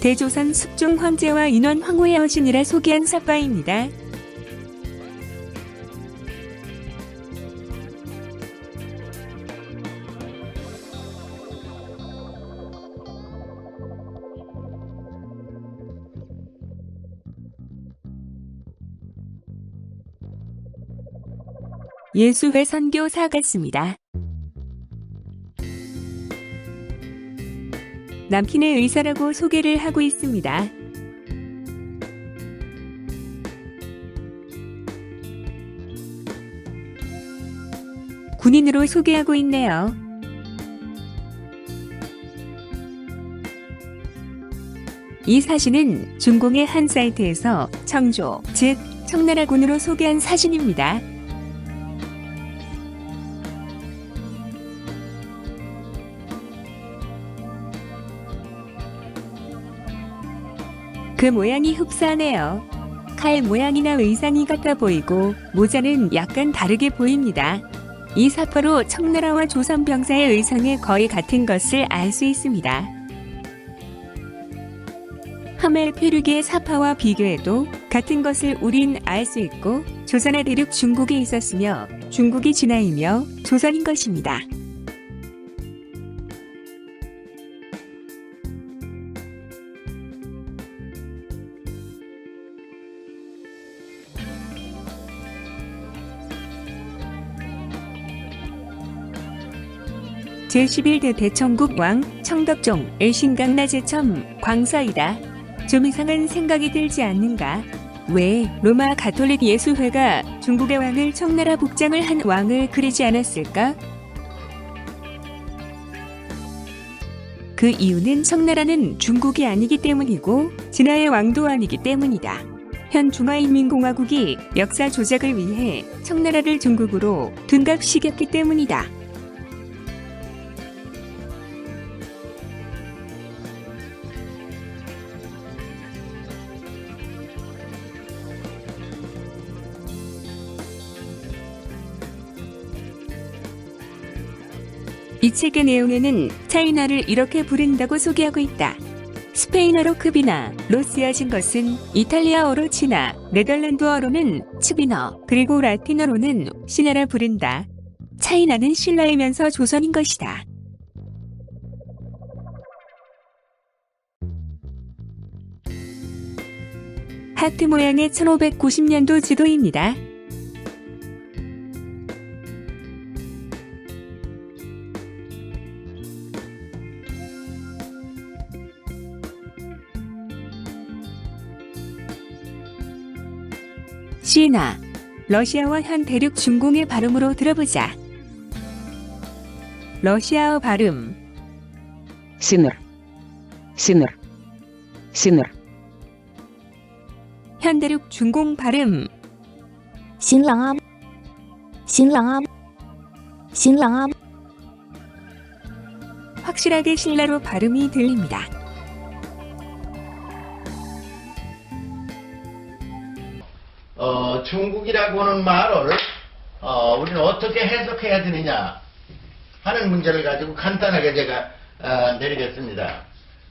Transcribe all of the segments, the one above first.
대조선 숙종 황제와 인원 황후의 여신이라 소개한 사파입니다. 예수회 선교사 같습니다. 남킨의 의사라고 소개를 하고 있습니다. 군인으로 소개하고 있네요. 이 사진은 중공의 한 사이트에서 청조, 즉 청나라군으로 소개한 사진입니다. 그 모양이 흡사하네요. 칼 모양이나 의상이 같아 보이고 모자는 약간 다르게 보입니다. 이 사파로 청나라와 조선 병사의 의상이 거의 같은 것을 알 수 있습니다. 하멜 페르기의 사파와 비교해도 같은 것을 우린 알 수 있고 조선의 대륙 중국에 있었으며 중국이 진화이며 조선인 것입니다. 제11대 대청국 왕 청덕종 일신강나제첨 광서이다. 좀 이상한 생각이 들지 않는가? 왜 로마 가톨릭 예수회가 중국의 왕을 청나라 복장을 한 왕을 그리지 않았을까? 그 이유는 청나라는 중국이 아니기 때문이고 진화의 왕도 아니기 때문이다. 현 중화인민공화국이 역사 조작을 위해 청나라를 중국으로 둔갑시켰기 때문이다. 이 책의 내용에는 차이나를 이렇게 부른다고 소개하고 있다. 스페인어로 크비나, 로스여진 것은 이탈리아어로 치나, 네덜란드어로는 츠비너, 그리고 라틴어로는 시나라 부른다. 차이나는 신라이면서 조선인 것이다. 하트 모양의 1590년도 지도입니다. 시나, 러시아와 현 대륙 중공의 발음으로 들어보자. 러시아어 발음 Sinner, sinner, sinner. 현 대륙 중공 발음 신랑암, 신랑암, 신랑암. 확실하게 신라로 발음이 들립니다. 중국이라고 하는 말을 우리는 어떻게 해석해야 되느냐 하는 문제를 가지고 간단하게 제가 내리겠습니다.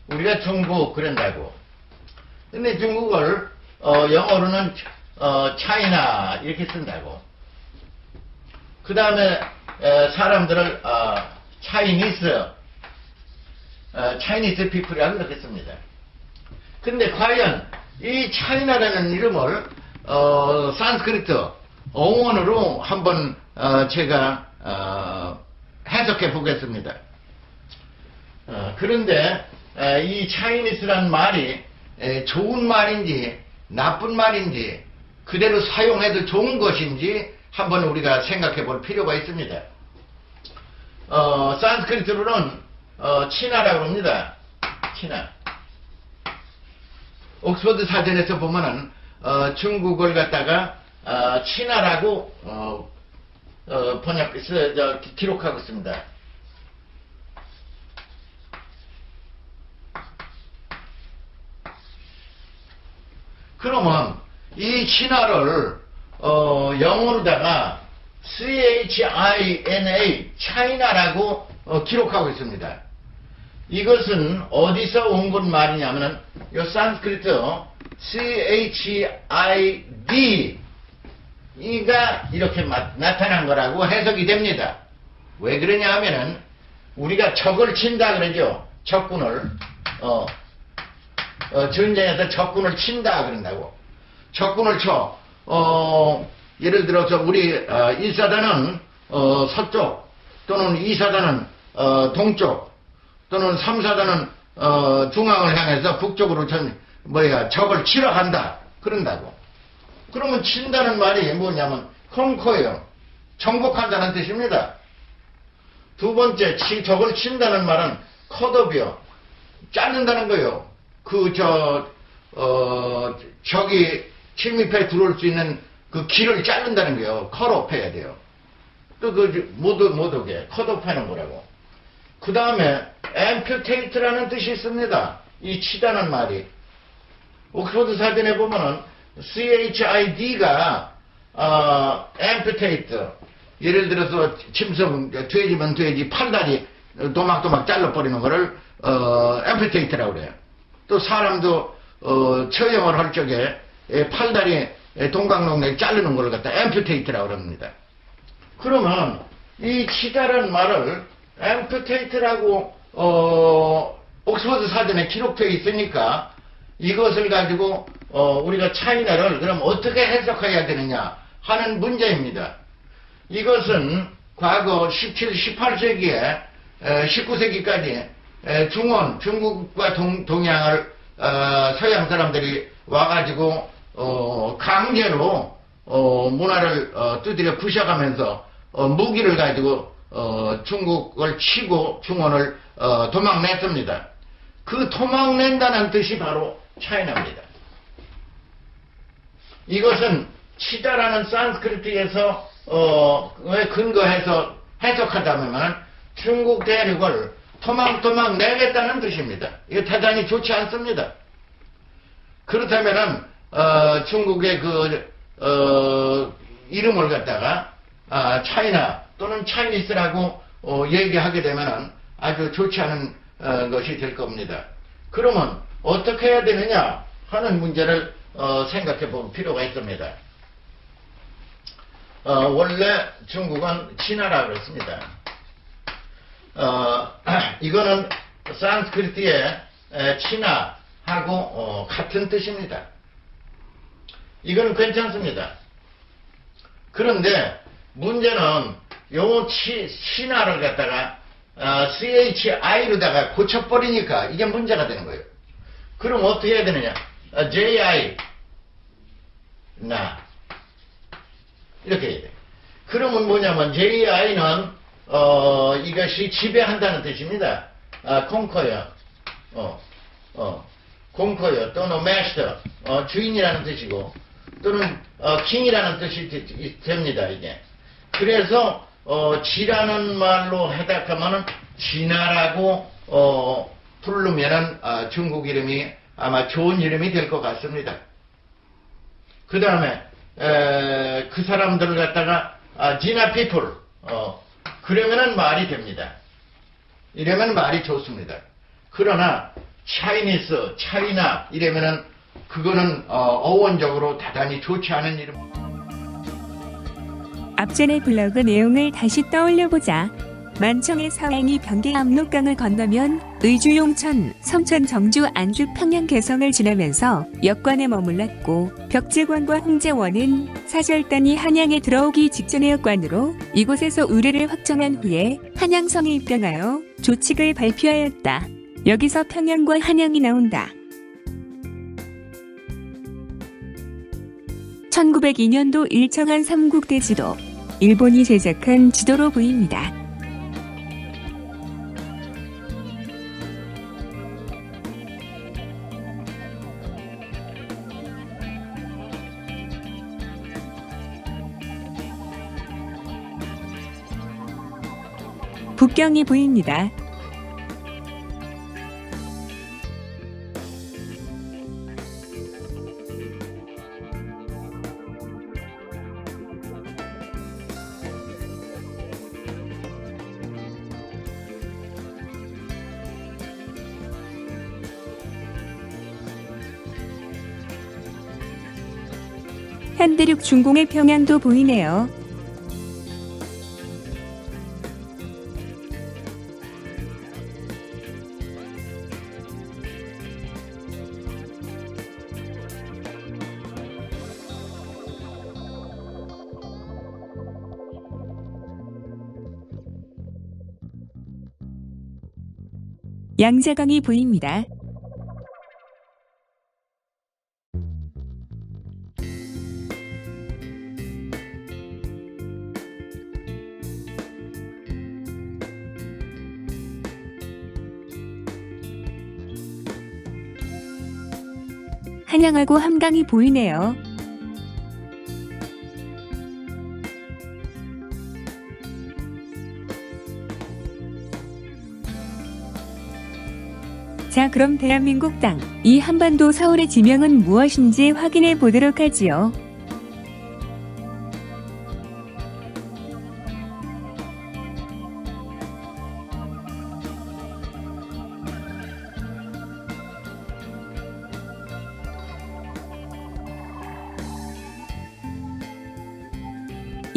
우리가 중국 그런다고. 근데 중국을 영어로는 차이나 이렇게 쓴다고. 그 다음에 사람들을 차이니스 피플이라고 이렇게 씁니다. 근데 과연 이 차이나라는 이름을 산스크리트 어원으로 한번 제가 해석해 보겠습니다. 그런데 이 차이니스란 말이 좋은 말인지 나쁜 말인지 그대로 사용해도 좋은 것인지 한번 우리가 생각해 볼 필요가 있습니다. 산스크리트로는 치나라고 합니다. 치나. 옥스퍼드 사전에서 보면은 중국을 갖다가 치나라고 기록하고 있습니다. 그러면 이 치나를 영어로다가 CHINA, 차이나라고 기록하고 있습니다. 이것은 어디서 온 것 말이냐면은 요 산스크리트 CHID 이가 이렇게 나타난 거라고 해석이 됩니다. 왜 그러냐 하면은 우리가 적을 친다 그러죠. 적군을 전쟁에서 적군을 친다 그런다고. 적군을 쳐. 예를 들어서 우리 1사단은 서쪽 또는 2사단은 동쪽 또는 3사단은 중앙을 향해서 북쪽으로 적을 치러 간다 그런다고. 그러면 친다는 말이 뭐냐면 컨커예요. 정복한다는 뜻입니다. 두 번째, 적을 친다는 말은 컷업이요. 자른다는 거예요. 적이 침입해 들어올 수 있는 그 길을 자른다는 거예요. 컷업 해야 돼요. 또 못 오게 컷업 하는 거라고. 그 다음에 amputate라는 뜻이 있습니다. 이 치다는 말이. 옥스퍼드 사전에 보면은 CHID가 amputate. 예를 들어서 짐승, 돼지면 돼지 팔다리 도막도막 잘라버리는 거를 amputate라고 그래요. 또 사람도 처형을 할 적에 팔다리 동강동맥 자르는 걸 갖다 amputate라고 합니다. 그러면 이 치다라는 말을 amputate라고 옥스퍼드 사전에 기록되어 있으니까 이것을 가지고 우리가 차이나를 그럼 어떻게 해석해야 되느냐 하는 문제입니다. 이것은 과거 17, 18세기에 19세기까지 중국과 동양을 서양 사람들이 와가지고 강제로 문화를 두드려 부셔가면서 무기를 가지고 중국을 치고 중원을 도망냈습니다. 그 도망낸다는 뜻이 바로 차이나입니다. 이것은 치다라는 산스크리트에서 근거해서 해석하자면 중국 대륙을 토막 내겠다는 뜻입니다. 이거 대단히 좋지 않습니다. 그렇다면은 중국의 이름을 갖다가 차이나 또는 차이니스라고 얘기하게 되면은 아주 좋지 않은 것이 될 겁니다. 그러면 어떻게 해야 되느냐 하는 문제를 생각해 볼 필요가 있습니다. 원래 중국은 치나라고 그랬습니다. 이거는 산스크리트의 치나하고 같은 뜻입니다. 이거는 괜찮습니다. 그런데 문제는 요 치나를 갖다가 CHI로다가 고쳐버리니까 이게 문제가 되는 거예요. 그럼 어떻게 해야 되느냐? JI 나 이렇게 해야 돼. 그러면 뭐냐면 JI는 이것이 지배한다는 뜻입니다. conquer, conquer 또는 master, 주인이라는 뜻이고 또는 king이라는 뜻이 됩니다. 이게. 그래서 지라는 말로 해석하면은 지나라고 부르면은 중국 이름이 아마 좋은 이름이 될 것 같습니다. 그 다음에 그 사람들을 갖다가 지나 피플 그러면은 말이 됩니다. 이러면 말이 좋습니다. 그러나 차이니스, 차이나 이러면은 그거는 어원적으로 대단히 좋지 않은 이름. 앞전의 블로그 내용을 다시 떠올려보자. 만청의 서행이 변계 압록강을 건너면 의주 용천, 성천 정주 안주 평양 개성을 지나면서 역관에 머물렀고 벽제관과 홍제원은 사절단이 한양에 들어오기 직전의 역관으로 이곳에서 의뢰를 확정한 후에 한양성에 입당하여 조칙을 발표하였다. 여기서 평양과 한양이 나온다. 1902년도 일정한 삼국대 지도, 일본이 제작한 지도로 보입니다. 북경이 보입니다. 한대륙 중공의 평양도 보이네요. 양자강이 보입니다. 한양하고 함강이 보이네요. 자, 그럼 대한민국 땅, 이 한반도 서울의 지명은 무엇인지 확인해 보도록 하지요.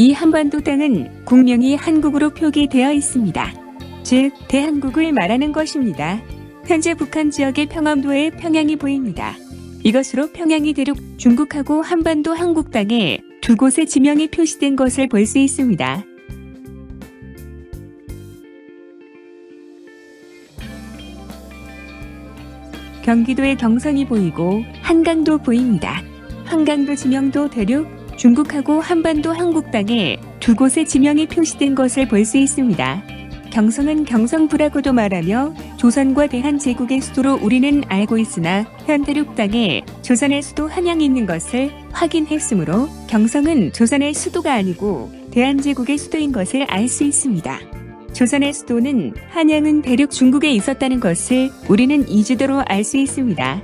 이 한반도 땅은 국명이 한국으로 표기되어 있습니다. 즉, 대한국을 말하는 것입니다. 현재 북한 지역의 평안도에 평양이 보입니다. 이것으로 평양이 대륙 중국하고 한반도 한국 땅에 두 곳의 지명이 표시된 것을 볼 수 있습니다. 경기도의 경성이 보이고 한강도 보입니다. 한강도 지명도 대륙 중국하고 한반도 한국 땅에 두 곳의 지명이 표시된 것을 볼 수 있습니다. 경성은 경성부라고도 말하며 조선과 대한제국의 수도로 우리는 알고 있으나 현 대륙 땅에 조선의 수도 한양이 있는 것을 확인했으므로 경성은 조선의 수도가 아니고 대한제국의 수도인 것을 알 수 있습니다. 조선의 수도는 한양은 대륙 중국에 있었다는 것을 우리는 이주도로 알 수 있습니다.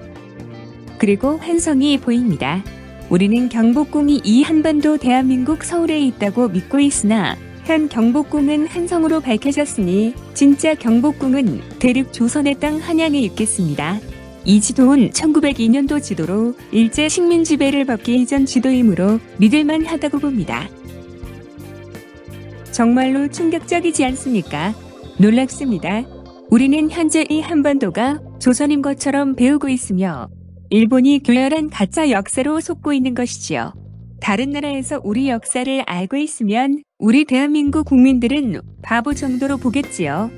그리고 한성이 보입니다. 우리는 경복궁이 이 한반도 대한민국 서울에 있다고 믿고 있으나 현 경복궁은 한성으로 밝혀졌으니 진짜 경복궁은 대륙 조선의 땅 한양에 있겠습니다. 이 지도는 1902년도 지도로 일제 식민 지배를 받기 이전 지도이므로 믿을만 하다고 봅니다. 정말로 충격적이지 않습니까? 놀랍습니다. 우리는 현재 이 한반도가 조선인 것처럼 배우고 있으며 일본이 교열한 가짜 역사로 속고 있는 것이지요. 다른 나라에서 우리 역사를 알고 있으면 우리 대한민국 국민들은 바보 정도로 보겠지요.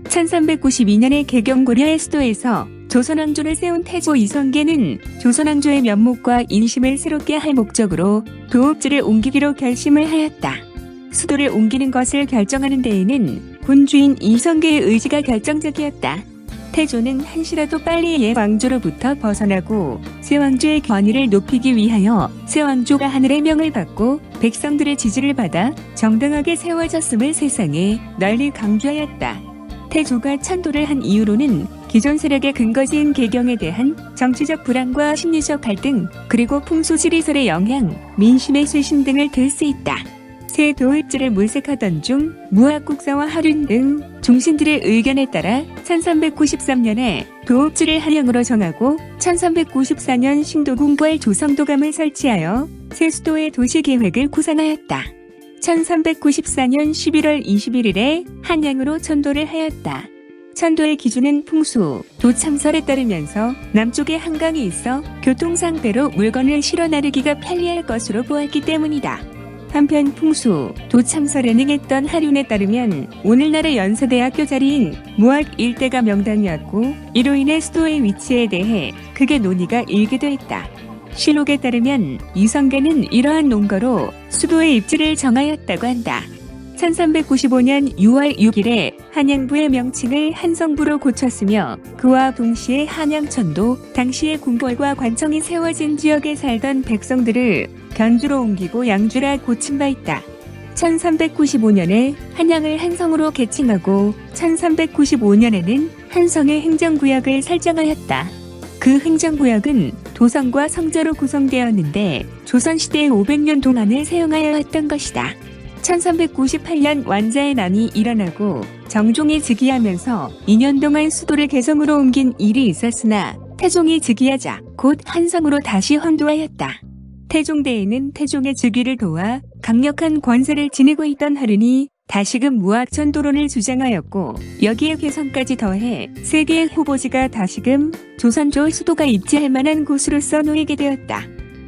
(1392년에) 개경고려의 수도에서 조선왕조를 세운 태조 이성계는 조선왕조의 면목과 인심을 새롭게 할 목적으로 도읍지를 옮기기로 결심을 하였다. 수도를 옮기는 것을 결정하는 데에는 군주인 이성계의 의지가 결정적이었다. 태조는 한시라도 빨리 예왕조로부터 벗어나고 세왕조의 권위를 높이기 위하여 세왕조가 하늘의 명을 받고 백성들의 지지를 받아 정당하게 세워졌음을 세상에 널리 강조하였다. 태조가 천도를 한 이유로는 기존 세력의 근거지인 개경에 대한 정치적 불안과 심리적 갈등, 그리고 풍수지리설의 영향, 민심의 쇄신 등을 들 수 있다. 새 도읍지를 물색하던 중 무학국사와 하륜 등 중신들의 의견에 따라 1393년에 도읍지를 한양으로 정하고 1394년 신도궁부할 조성도감을 설치하여 새 수도의 도시계획을 구상하였다. 1394년 11월 21일에 한양으로 천도를 하였다. 천도의 기준은 풍수, 도참설에 따르면서 남쪽에 한강이 있어 교통상 배로 물건을 실어 나르기가 편리할 것으로 보았기 때문이다. 한편 풍수, 도참설에 능했던 하륜에 따르면 오늘날의 연세대학교 자리인 무학 일대가 명당이었고 이로 인해 수도의 위치에 대해 크게 논의가 일기도 했다. 실록에 따르면 이성계는 이러한 논거로 수도의 입지를 정하였다고 한다. 1395년 6월 6일에 한양부의 명칭을 한성부로 고쳤으며 그와 동시에 한양천도, 당시의 궁궐과 관청이 세워진 지역에 살던 백성들을 견주로 옮기고 양주라 고친 바 있다. 1395년에 한양을 한성으로 개칭하고 1395년에는 한성의 행정구역을 설정하였다. 그 행정구역은 도성과 성자로 구성되었는데 조선시대의 500년 동안을 사용하여 왔던 것이다. 1398년 완자의 난이 일어나고 정종이 즉위하면서 2년 동안 수도를 개성으로 옮긴 일이 있었으나 태종이 즉위하자 곧 한성으로 다시 헌도하였다. 태종대에는 태종의 즉위를 도와 강력한 권세를 지니고 있던 하른이 다시금 무학천도론을 주장하였고 여기에 개성까지 더해 세계의 후보지가 다시금 조선조 수도가 입지할 만한 곳으로서 놓이게 되었다.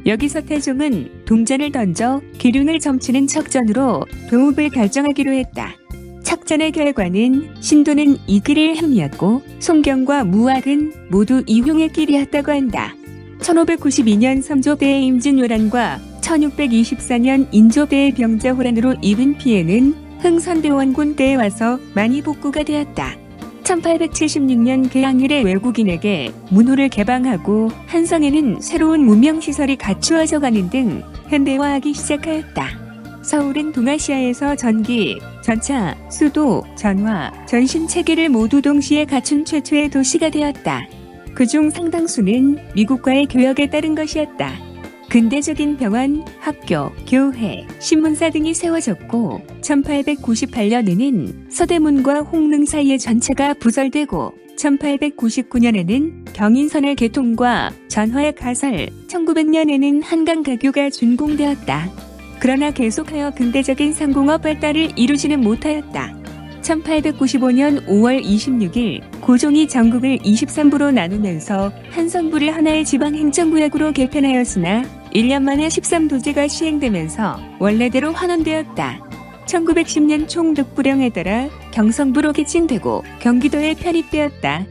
여기서 태종은 동전을 던져 기륜을 점치는 척전으로 도읍을 결정하기로 했다. 척전의 결과는 신도는 이 길의 행이었고 송경과 무학은 모두 이흉의 길이었다고 한다. 1592년 삼조대의 임진왜란과 1624년 인조대의 병자호란으로 입은 피해는 흥선대원군 때에 와서 많이 복구가 되었다. 1876년 개항일에 외국인에게 문호를 개방하고 한성에는 새로운 문명시설이 갖추어져 가는 등 현대화하기 시작하였다. 서울은 동아시아에서 전기, 전차, 수도, 전화, 전신 체계를 모두 동시에 갖춘 최초의 도시가 되었다. 그중 상당수는 미국과의 교역에 따른 것이었다. 근대적인 병원, 학교, 교회, 신문사 등이 세워졌고 1898년에는 서대문과 홍릉 사이의 전체가 부설되고 1899년에는 경인선의 개통과 전화의 가설, 1900년에는 한강가교가 준공되었다. 그러나 계속하여 근대적인 상공업 발달을 이루지는 못하였다. 1895년 5월 26일 고종이 전국을 23부로 나누면서 한성부를 하나의 지방행정구역으로 개편하였으나 1년 만에 13도제가 시행되면서 원래대로 환원되었다. 1910년 총독부령에 따라 경성부로 개칭되고 경기도에 편입되었다.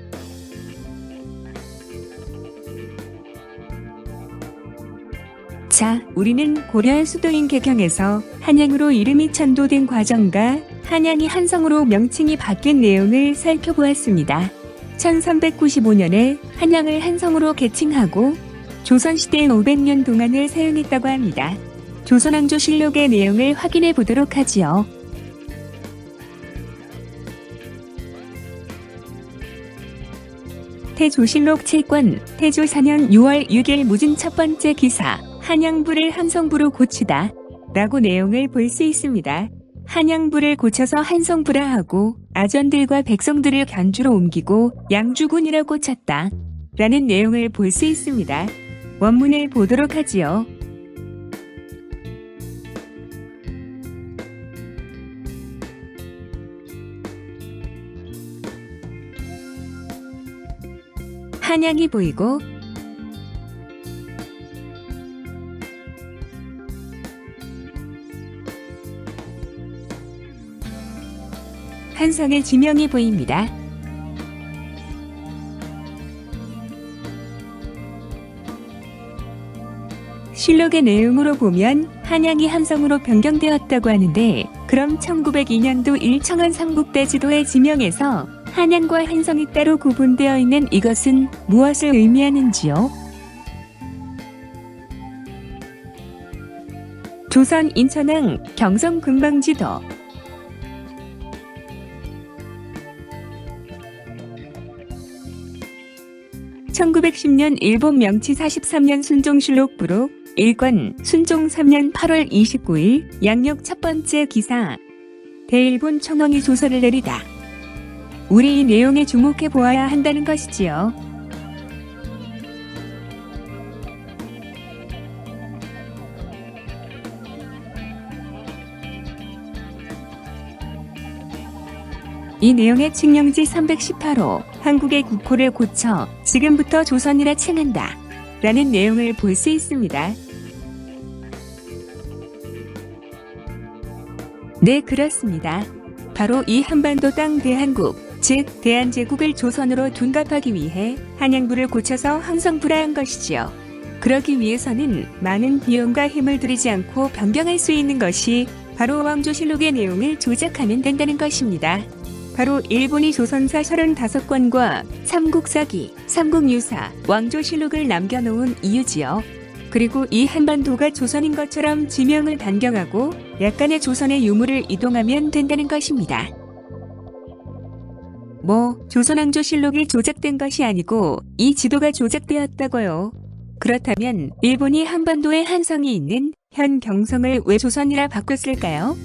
자, 우리는 고려 수도인 개경에서 한양으로 이름이 천도된 과정과 한양이 한성으로 명칭이 바뀐 내용을 살펴보았습니다. 1395년에 한양을 한성으로 개칭하고 조선시대의 500년 동안을 사용했다고 합니다. 조선왕조실록의 내용을 확인해 보도록 하지요. 태조실록 7권 태조 4년 6월 6일 무증 첫 번째 기사 한양부를 한성부로 고치다 라고 내용을 볼 수 있습니다. 한양부를 고쳐서 한성부라 하고 아전들과 백성들을 견주로 옮기고 양주군이라고 쳤다 라는 내용을 볼 수 있습니다. 원문을 보도록 하지요. 한양이 보이고 한성의 지명이 보입니다. 실록의 내용으로 보면 한양이 한성으로 변경되었다고 하는데 그럼 1902년도 일청원 삼국대 지도의 지명에서 한양과 한성이 따로 구분되어 있는 이것은 무엇을 의미하는지요? 조선 인천항 경성근방지도 1910년 일본 명치 43년 순종실록부록 1권 순종 3년 8월 29일 양력 첫 번째 기사 대일본 청왕이 조서를 내리다. 우리 이 내용에 주목해 보아야 한다는 것이지요. 이 내용의 칙령지 318호 한국의 국호를 고쳐 지금부터 조선이라 칭한다 라는 내용을 볼 수 있습니다. 네, 그렇습니다. 바로 이 한반도 땅 대한국, 즉 대한제국을 조선으로 둔갑하기 위해 한양부를 고쳐서 한성부라 한 것이지요. 그러기 위해서는 많은 비용과 힘을 들이지 않고 변경할 수 있는 것이 바로 왕조실록의 내용을 조작하면 된다는 것입니다. 바로 일본이 조선사 35권과 삼국사기, 삼국유사, 왕조실록을 남겨놓은 이유지요. 그리고 이 한반도가 조선인 것처럼 지명을 변경하고 약간의 조선의 유물을 이동하면 된다는 것입니다. 조선왕조실록이 조작된 것이 아니고 이 지도가 조작되었다고요. 그렇다면 일본이 한반도에 한성이 있는 현 경성을 왜 조선이라 바꿨을까요?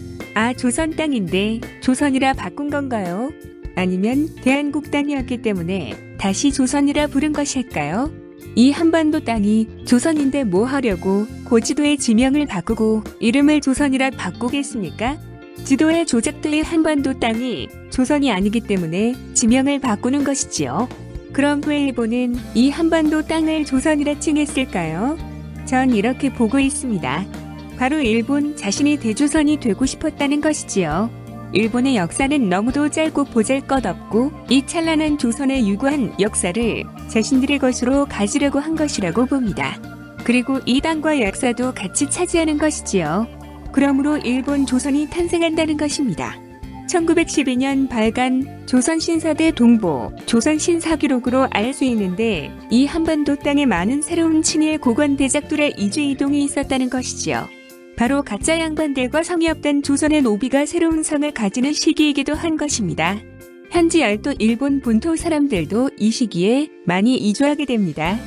조선 땅인데 조선이라 바꾼 건가요? 아니면 대한국 땅이었기 때문에 다시 조선이라 부른 것일까요? 이 한반도 땅이 조선인데 뭐 하려고 고지도의 지명을 바꾸고 이름을 조선이라 바꾸겠습니까? 지도에 조작될 한반도 땅이 조선이 아니기 때문에 지명을 바꾸는 것이지요. 그럼 왜 일본은 이 한반도 땅을 조선이라 칭했을까요? 전 이렇게 보고 있습니다. 바로 일본 자신이 대조선이 되고 싶었다는 것이지요. 일본의 역사는 너무도 짧고 보잘것없고 이 찬란한 조선의 유구한 역사를 자신들의 것으로 가지려고 한 것이라고 봅니다. 그리고 이 땅과 역사도 같이 차지하는 것이지요. 그러므로 일본 조선이 탄생한다는 것입니다. 1912년 발간 조선신사대 동보, 조선신사기록으로 알 수 있는데 이 한반도 땅에 많은 새로운 친일 고관 대작들의 이주 이동이 있었다는 것이지요. 바로 가짜 양반들과 성이 없던 조선의 노비가 새로운 성을 가지는 시기이기도 한 것입니다. 현지 열도 일본 본토 사람들도 이 시기에 많이 이주하게 됩니다.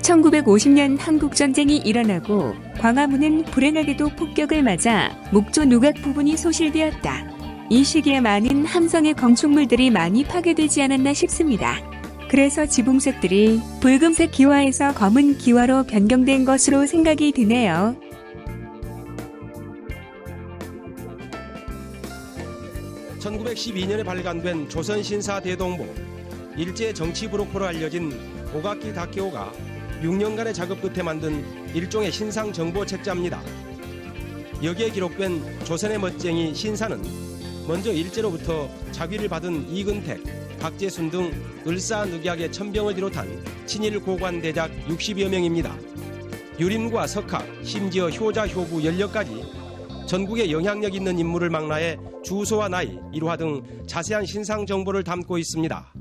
(1950년) 한국전쟁이 일어나고 광화문은 불행하게도 폭격을 맞아 목조 누각 부분이 소실되었다. 이 시기에 많은 함성의 건축물들이 많이 파괴되지 않았나 싶습니다. 그래서 지붕색들이 붉은색 기와에서 검은 기와로 변경된 것으로 생각이 드네요. (1912년에) 발간된 조선신사 대동보, 일제 정치 브로커로 알려진 오가키 다케오가 6년간의 작업 끝에 만든 일종의 신상 정보 책자입니다. 여기에 기록된 조선의 멋쟁이 신사는 먼저 일제로부터 자위를 받은 이근택, 박재순 등 을사늑약의 천병을 비롯한 친일 고관 대작 60여 명입니다. 유림과 석학, 심지어 효자, 효부 10여까지 전국에 영향력 있는 인물을 망라해 주소와 나이, 일화 등 자세한 신상 정보를 담고 있습니다.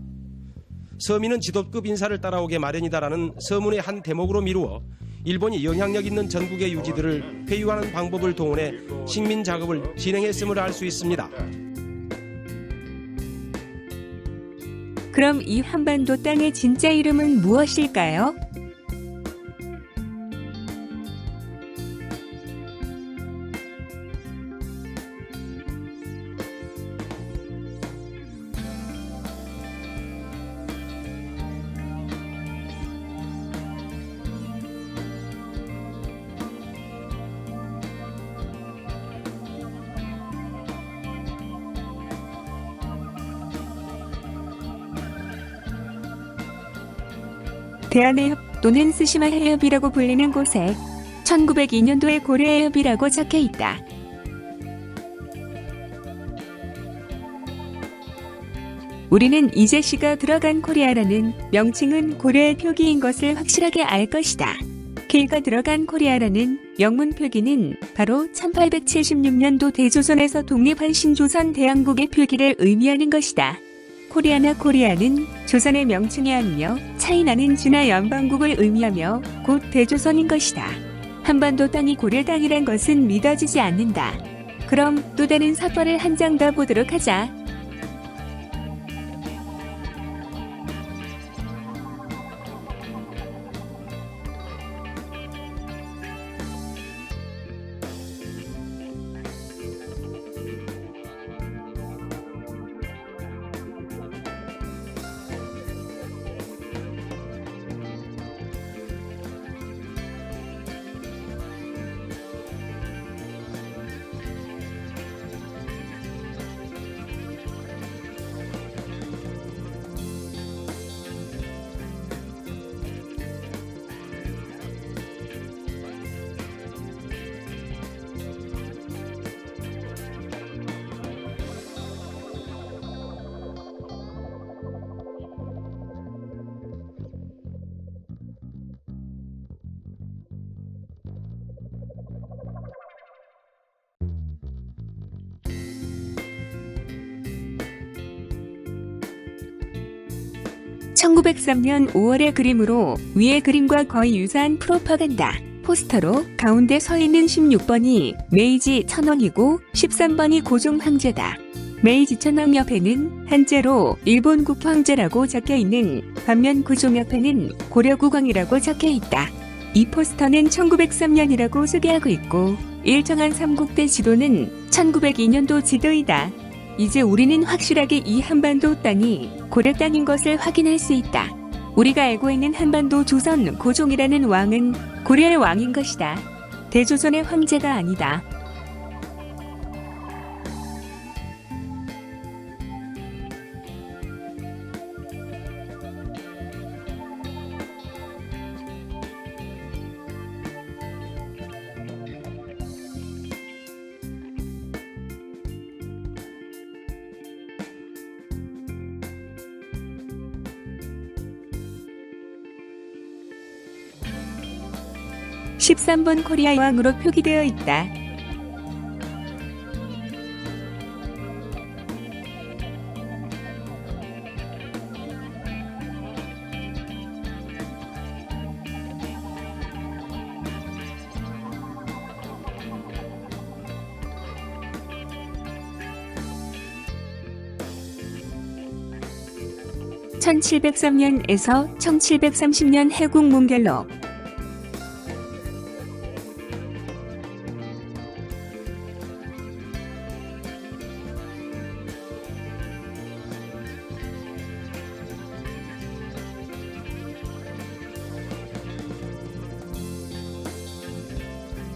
서민은 지도급 인사를 따라오게 마련이다라는 서문의 한 대목으로 미루어 일본이 영향력 있는 전국의 유지들을 회유하는 방법을 동원해 식민 작업을 진행했음을 알 수 있습니다. 그럼 이 한반도 땅의 진짜 이름은 무엇일까요? 대한해협 또는 스시마 해협이라고 불리는 곳에 1902년도에 고려해협이라고 적혀 있다. 우리는 이제시가 들어간 코리아라는 명칭은 고려의 표기인 것을 확실하게 알 것이다. K가 들어간 코리아라는 영문 표기는 바로 1876년도 대조선에서 독립한 신조선 대왕국의 표기를 의미하는 것이다. 코리아나 코리아는 조선의 명칭이 아니며 차이나는 진화 연방국을 의미하며 곧 대조선인 것이다. 한반도 땅이 고려 땅이란 것은 믿어지지 않는다. 그럼 또 다른 사파를 한 장 더 보도록 하자. (1903년 5월의) 그림으로 위의 그림과 거의 유사한 프로파간다 포스터로 가운데 서 있는 16번이 메이지 천황이고 13번이 고종 황제다. 메이지 천황 옆에는 한자로 일본국 황제라고 적혀 있는 반면 고종 옆에는 고려국왕이라고 적혀 있다. 이 포스터는 1903년이라고 소개하고 있고 일정한 삼국대 지도는 1902년도 지도이다. 이제 우리는 확실하게 이 한반도 땅이 고려 땅인 것을 확인할 수 있다. 우리가 알고 있는 한반도 조선 고종이라는 왕은 고려의 왕인 것이다. 대조선의 황제가 아니다. (13번) 코리아 왕으로 표기되어 있다. (1703년에서 1730년) 해국 문결록.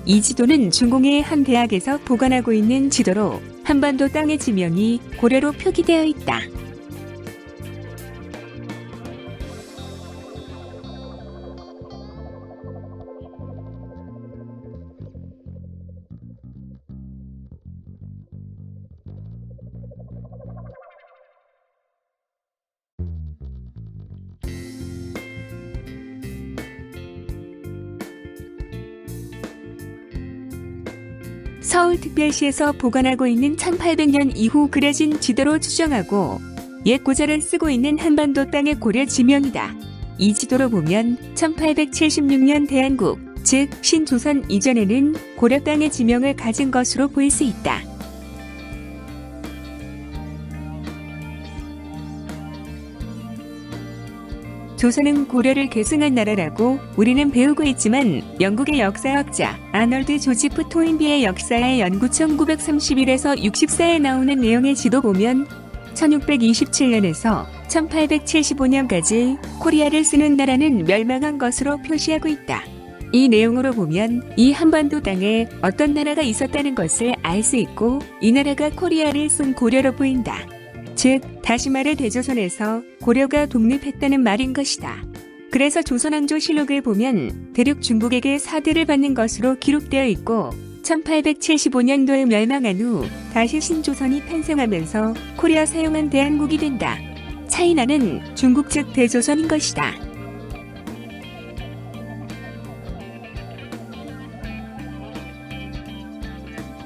이 지도는 중공의 한 대학에서 보관하고 있는 지도로 한반도 땅의 지명이 고려로 표기되어 있다. 서울특별시에서 보관하고 있는 1800년 이후 그려진 지도로 추정하고 옛 고자를 쓰고 있는 한반도 땅의 고려 지명이다. 이 지도로 보면 1876년 대한국, 즉 신조선 이전에는 고려 땅의 지명을 가진 것으로 보일 수 있다. 조선은 고려를 계승한 나라라고 우리는 배우고 있지만 영국의 역사학자 아널드 조지프 토인비의 역사의 연구 1931에서 64에 나오는 내용의 지도 보면 1627년에서 1875년까지 코리아를 쓰는 나라는 멸망한 것으로 표시하고 있다. 이 내용으로 보면 이 한반도 땅에 어떤 나라가 있었다는 것을 알 수 있고 이 나라가 코리아를 쓴 고려로 보인다. 즉, 다시 말해 대조선에서 고려가 독립했다는 말인 것이다. 그래서 조선왕조실록을 보면 대륙 중국에게 사대를 받는 것으로 기록되어 있고 1875년도에 멸망한 후 다시 신조선이 탄생하면서 코리아 사용한 대한국이 된다. 차이나는 중국 즉 대조선인 것이다.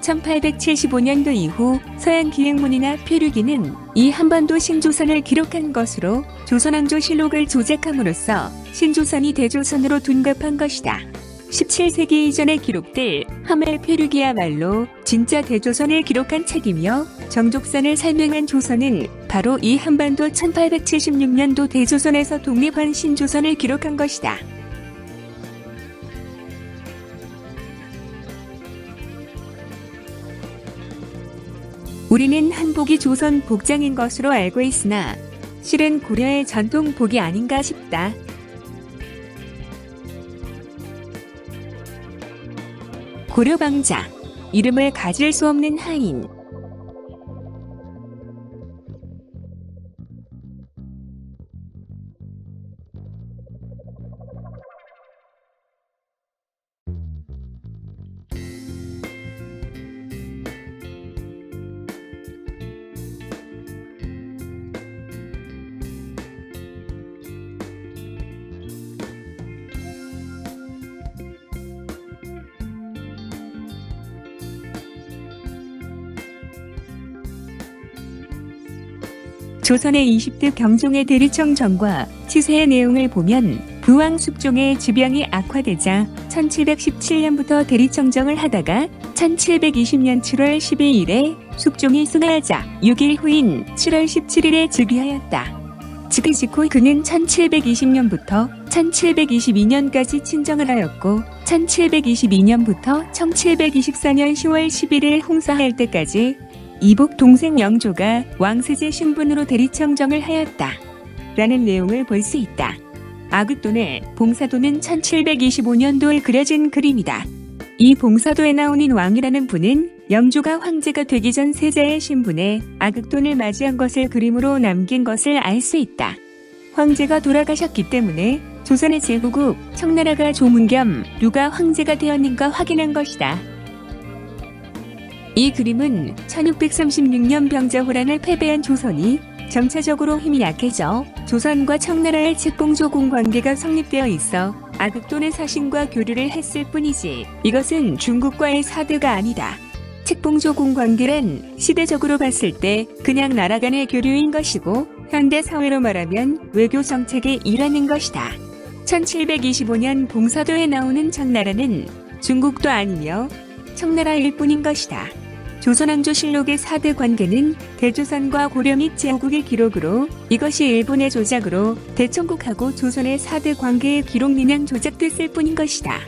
(1875년도) 이후 서양 기행문이나 표류기는 이 한반도 신조선을 기록한 것으로 조선왕조실록을 조작함으로써 신조선이 대조선으로 둔갑한 것이다. 17세기 이전에 기록될 하멜 표류기야말로 진짜 대조선을 기록한 책이며 정족산을 설명한 조선은 바로 이 한반도 1876년도 대조선에서 독립한 신조선을 기록한 것이다. 우리는 한복이 조선 복장인 것으로 알고 있으나 실은 고려의 전통 복이 아닌가 싶다. 고려방자, 이름을 가질 수 없는 하인. 조선의 20대 경종의 대리청 전과 치세의 내용을 보면 부왕 숙종의 지병이 악화되자 1717년부터 대리청정을 하다가 1720년 7월 12일에 숙종이 승하하자 6일 후인 7월 17일에 즉위하였다. 즉위직후 그는 1720년부터 1722년까지 친정을 하였고 1722년부터 1724년 10월 11일 홍사할 때까지 이복 동생 영조가 왕세제 신분으로 대리청정을 하였다. 라는 내용을 볼 수 있다. 아극돈의 봉사도는 1725년도에 그려진 그림이다. 이 봉사도에 나오는 왕이라는 분은 영조가 황제가 되기 전 세자의 신분에 아극돈을 맞이한 것을 그림으로 남긴 것을 알 수 있다. 황제가 돌아가셨기 때문에 조선의 제후국 청나라가 조문 겸 누가 황제가 되었는가 확인한 것이다. 이 그림은 1636년 병자호란을 패배한 조선이 점차적으로 힘이 약해져 조선과 청나라의 책봉조공 관계가 성립되어 있어 아극돈의 사신과 교류를 했을 뿐이지 이것은 중국과의 사드가 아니다. 책봉조공 관계란 시대적으로 봤을 때 그냥 나라 간의 교류인 것이고 현대 사회로 말하면 외교 정책의 일환인 것이다. 1725년 봉사도에 나오는 청나라는 중국도 아니며 청나라일 뿐인 것이다. 조선왕조실록의 사드 관계는 대조선과 고려 및 제후국의 기록으로 이것이 일본의 조작으로 대청국하고 조선의 사드 관계의 기록리면 조작됐을 뿐인 것이다.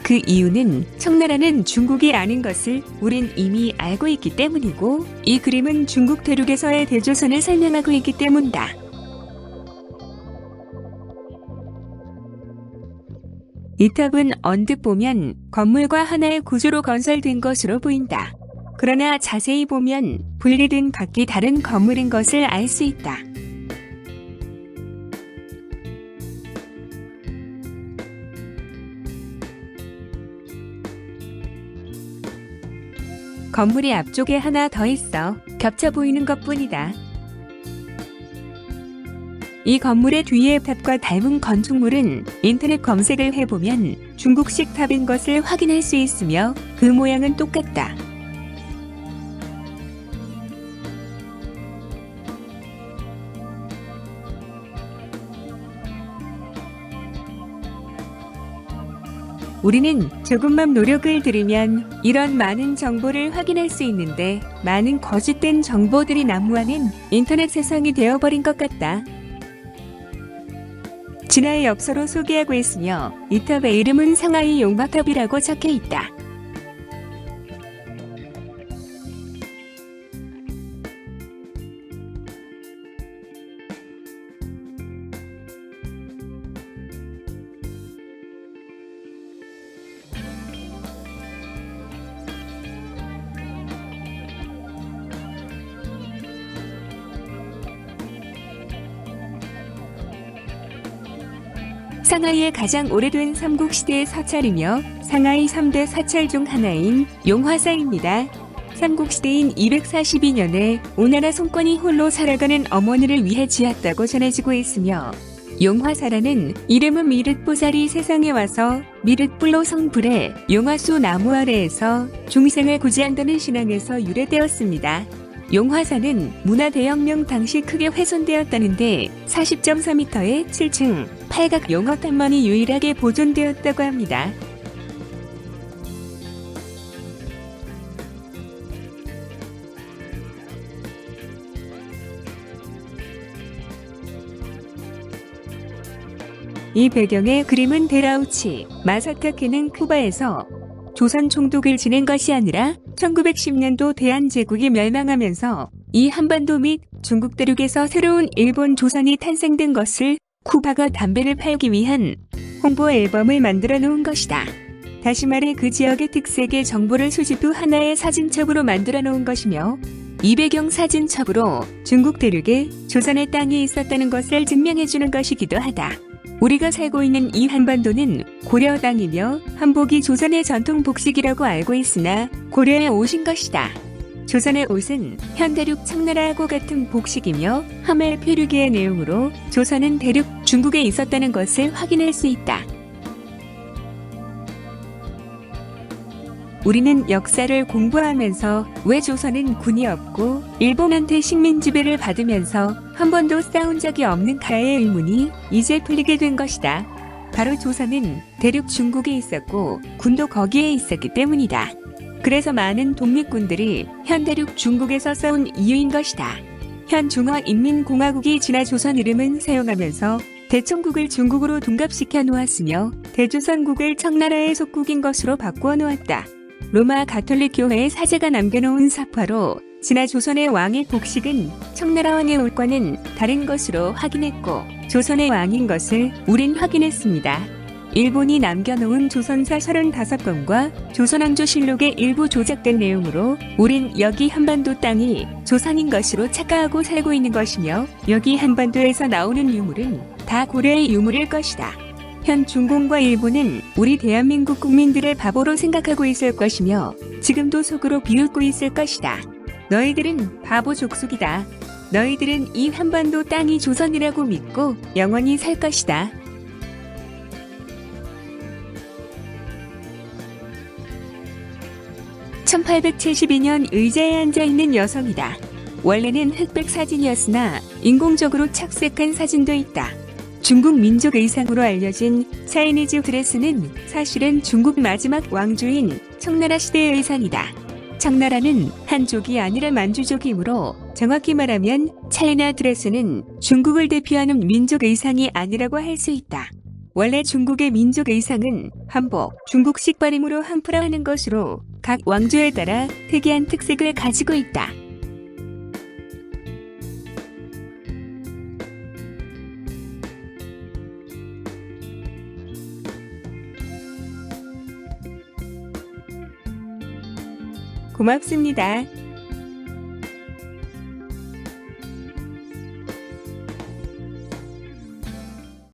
그 이유는 청나라는 중국이 아닌 것을 우린 이미 알고 있기 때문이고 이 그림은 중국 대륙에서의 대조선을 설명하고 있기 때문이다. 이 탑은 언뜻 보면 건물과 하나의 구조로 건설된 것으로 보인다. 그러나 자세히 보면 분리된 각기 다른 건물인 것을 알 수 있다. 건물이 앞쪽에 하나 더 있어 겹쳐 보이는 것뿐이다. 이 건물의 뒤의 탑과 닮은 건축물은 인터넷 검색을 해보면 중국식 탑인 것을 확인할 수 있으며 그 모양은 똑같다. 우리는 조금만 노력을 들이면 이런 많은 정보를 확인할 수 있는데 많은 거짓된 정보들이 난무하는 인터넷 세상이 되어버린 것 같다. 진화의 엽서로 소개하고 있으며 이 탑의 이름은 상하이 용마탑이라고 적혀 있다. 상하이의 가장 오래된 삼국시대의 사찰이며 상하이 3대 사찰 중 하나인 용화사입니다. 삼국시대인 242년에 오나라 송권이 홀로 살아가는 어머니를 위해 지었다고 전해지고 있으며 용화사라는 이름은 미륵보살이 세상에 와서 미륵불로 성불에 용화수 나무 아래에서 중생을 구제한다는 신앙에서 유래되었습니다. 용화사는 문화대혁명 당시 크게 훼손되었다는데 40.4m의 7층 8각 용화탑만이 유일하게 보존되었다고 합니다. 이 배경의 그림은 데라우치 마사카케는 쿠바에서 조선 총독을 지낸 것이 아니라 1910년도 대한제국이 멸망하면서 이 한반도 및 중국 대륙에서 새로운 일본 조선이 탄생된 것을 쿠바가 담배를 팔기 위한 홍보 앨범을 만들어 놓은 것이다. 다시 말해 그 지역의 특색의 정보를 수집 후 하나의 사진첩으로 만들어 놓은 것이며 이 배경 사진첩으로 중국 대륙에 조선의 땅이 있었다는 것을 증명해 주는 것이기도 하다. 우리가 살고 있는 이 한반도는 고려 땅이며 한복이 조선의 전통 복식이라고 알고 있으나 고려에 오신 것이다. 조선의 옷은 현대륙 청나라하고 같은 복식이며 하멜 표류기의 내용으로 조선은 대륙 중국에 있었다는 것을 확인할 수 있다. 우리는 역사를 공부하면서 왜 조선은 군이 없고 일본한테 식민 지배를 받으면서 한 번도 싸운 적이 없는가의 의문이 이제 풀리게 된 것이다. 바로 조선은 대륙 중국에 있었고 군도 거기에 있었기 때문이다. 그래서 많은 독립군들이 현대륙 중국에서 싸운 이유인 것이다. 현 중화인민공화국이 지나 조선 이름은 사용하면서 대청국을 중국으로 둔갑시켜 놓았으며 대조선국을 청나라의 속국인 것으로 바꾸어 놓았다. 로마 가톨릭 교회의 사제가 남겨놓은 사파로 지나 조선의 왕의 복식은 청나라 왕의 올과는 다른 것으로 확인했고 조선의 왕인 것을 우린 확인했습니다. 일본이 남겨놓은 조선사 35권과 조선왕조실록의 일부 조작된 내용으로 우린 여기 한반도 땅이 조선인 것으로 착각하고 살고 있는 것이며 여기 한반도에서 나오는 유물은 다 고려의 유물일 것이다. 현 중공과 일본은 우리 대한민국 국민들을 바보로 생각하고 있을 것이며 지금도 속으로 비웃고 있을 것이다. 너희들은 바보 족속이다. 너희들은 이 한반도 땅이 조선이라고 믿고 영원히 살 것이다. (1872년) 의자에 앉아있는 여성이다. 원래는 흑백 사진이었으나 인공적으로 착색한 사진도 있다. 중국 민족 의상으로 알려진 차이니즈 드레스는 사실은 중국 마지막 왕조인 청나라 시대의 의상이다. 청나라는 한족이 아니라 만주족이므로 정확히 말하면 차이나 드레스는 중국을 대표하는 민족 의상이 아니라고 할 수 있다. 원래 중국의 민족 의상은 한복, 중국식 발임으로 한프라하는 것으로 각 왕조에 따라 특이한 특색을 가지고 있다. 고맙습니다.